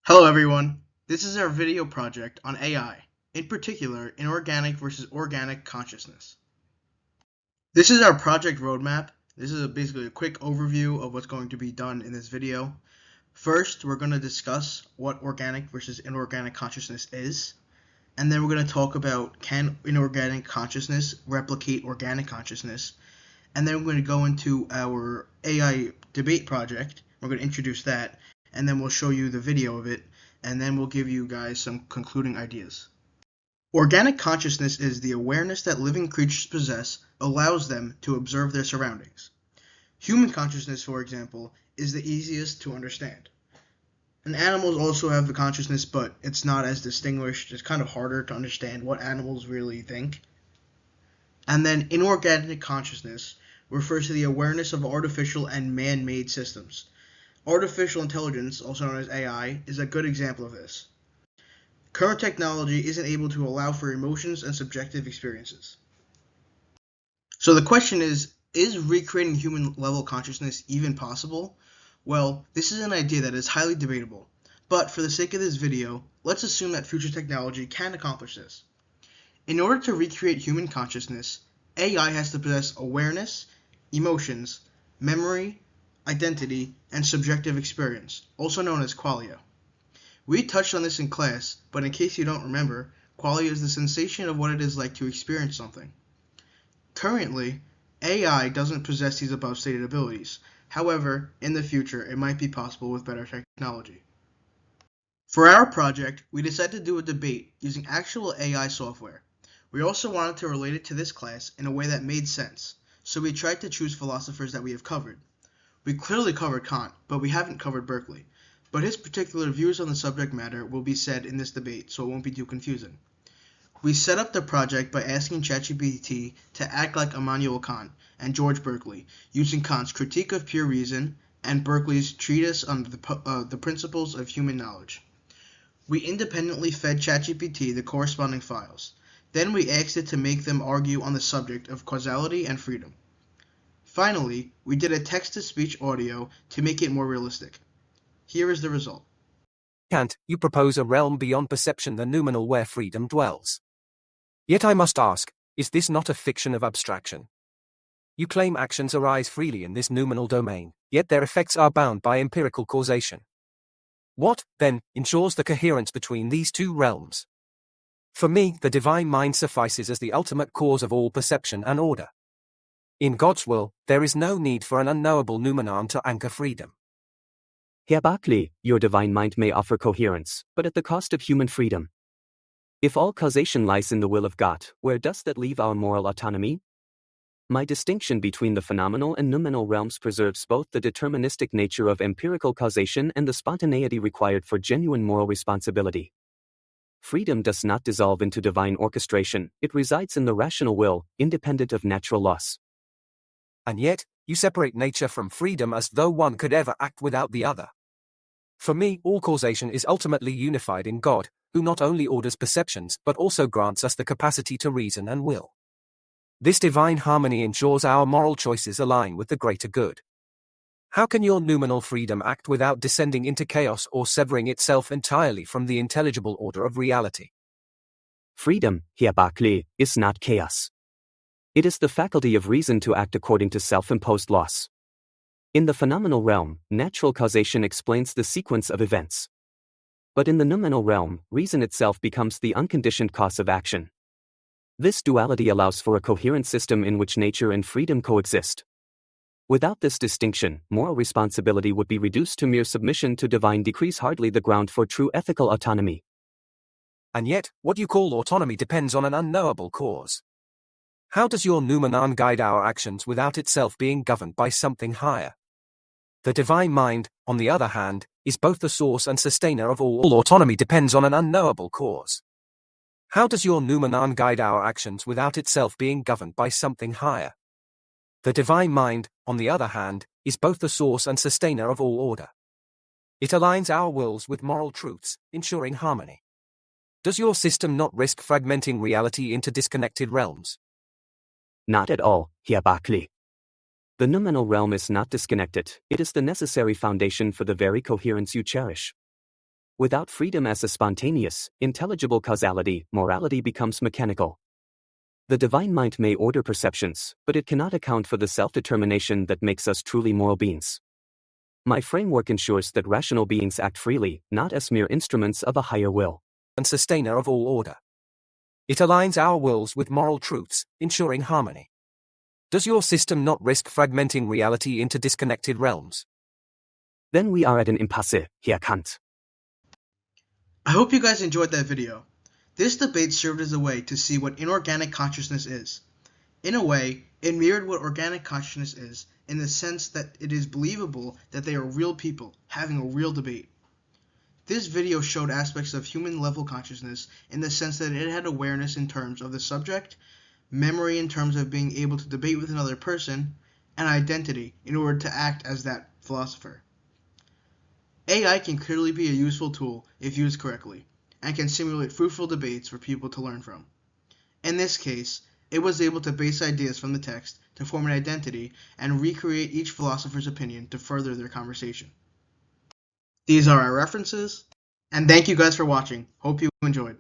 Hello everyone, this is our video project on AI, in particular inorganic versus organic consciousness. This is our project roadmap. This is basically a quick overview of what's going to be done in this video. First, we're going to discuss what organic versus inorganic consciousness is, and then we're going to talk about can inorganic consciousness replicate organic consciousness, and then we're going to go into our AI debate project. We're going to introduce that, and then we'll show you the video of it, and then we'll give you guys some concluding ideas. Organic consciousness is the awareness that living creatures possess allows them to observe their surroundings. Human consciousness, for example, is the easiest to understand. And animals also have the consciousness, but it's not as distinguished. It's kind of harder to understand what animals really think. And then inorganic consciousness refers to the awareness of artificial and man-made systems. Artificial intelligence, also known as AI, is a good example of this. Current technology isn't able to allow for emotions and subjective experiences. So the question is recreating human-level consciousness even possible? Well, this is an idea that is highly debatable, but for the sake of this video, let's assume that future technology can accomplish this. In order to recreate human consciousness, AI has to possess awareness, emotions, memory, identity, and subjective experience, also known as qualia. We touched on this in class, but in case you don't remember, qualia is the sensation of what it is like to experience something. Currently, AI doesn't possess these above stated abilities. However, in the future, it might be possible with better technology. For our project, we decided to do a debate using actual AI software. We also wanted to relate it to this class in a way that made sense, so we tried to choose philosophers that we have covered. We clearly covered Kant, but we haven't covered Berkeley. But his particular views on the subject matter will be said in this debate, so it won't be too confusing. We set up the project by asking ChatGPT to act like Immanuel Kant and George Berkeley, using Kant's Critique of Pure Reason and Berkeley's Treatise on the Principles of Human Knowledge. We independently fed ChatGPT the corresponding files. Then we asked it to make them argue on the subject of causality and freedom. Finally, we did a text-to-speech audio to make it more realistic. Here is the result. Kant, you propose a realm beyond perception, the noumenal, where freedom dwells. Yet I must ask, is this not a fiction of abstraction? You claim actions arise freely in this noumenal domain, yet their effects are bound by empirical causation. What, then, ensures the coherence between these two realms? For me, the divine mind suffices as the ultimate cause of all perception and order. In God's will, there is no need for an unknowable noumenon to anchor freedom. Herr Berkeley, your divine mind may offer coherence, but at the cost of human freedom. If all causation lies in the will of God, where does that leave our moral autonomy? My distinction between the phenomenal and noumenal realms preserves both the deterministic nature of empirical causation and the spontaneity required for genuine moral responsibility. Freedom does not dissolve into divine orchestration, it resides in the rational will, independent of natural laws. And yet, you separate nature from freedom as though one could ever act without the other. For me, all causation is ultimately unified in God, who not only orders perceptions but also grants us the capacity to reason and will. This divine harmony ensures our moral choices align with the greater good. How can your noumenal freedom act without descending into chaos or severing itself entirely from the intelligible order of reality? Freedom, Herr Berkeley, is not chaos. It is the faculty of reason to act according to self-imposed laws. In the phenomenal realm, natural causation explains the sequence of events. But in the noumenal realm, reason itself becomes the unconditioned cause of action. This duality allows for a coherent system in which nature and freedom coexist. Without this distinction, moral responsibility would be reduced to mere submission to divine decrees, hardly the ground for true ethical autonomy. And yet, what you call autonomy depends on an unknowable cause. How does your noumenon guide our actions without itself being governed by something higher? The divine mind, on the other hand, is both the source and sustainer of all autonomy depends on an unknowable cause. How does your noumenon guide our actions without itself being governed by something higher? The divine mind, on the other hand, is both the source and sustainer of all order. It aligns our wills with moral truths, ensuring harmony. Does your system not risk fragmenting reality into disconnected realms? Not at all, Herr Berkeley. The noumenal realm is not disconnected, it is the necessary foundation for the very coherence you cherish. Without freedom as a spontaneous, intelligible causality, morality becomes mechanical. The divine mind may order perceptions, but it cannot account for the self-determination that makes us truly moral beings. My framework ensures that rational beings act freely, not as mere instruments of a higher will. And sustainer of all order. It aligns our wills with moral truths, ensuring harmony. Does your system not risk fragmenting reality into disconnected realms? Then we are at an impasse, Herr Kant. I hope you guys enjoyed that video. This debate served as a way to see what inorganic consciousness is. In a way, it mirrored what organic consciousness is, in the sense that it is believable that they are real people having a real debate. This video showed aspects of human-level consciousness in the sense that it had awareness in terms of the subject, memory in terms of being able to debate with another person, and identity in order to act as that philosopher. AI can clearly be a useful tool if used correctly, and can simulate fruitful debates for people to learn from. In this case, it was able to base ideas from the text to form an identity and recreate each philosopher's opinion to further their conversation. These are our references, and thank you guys for watching. Hope you enjoyed.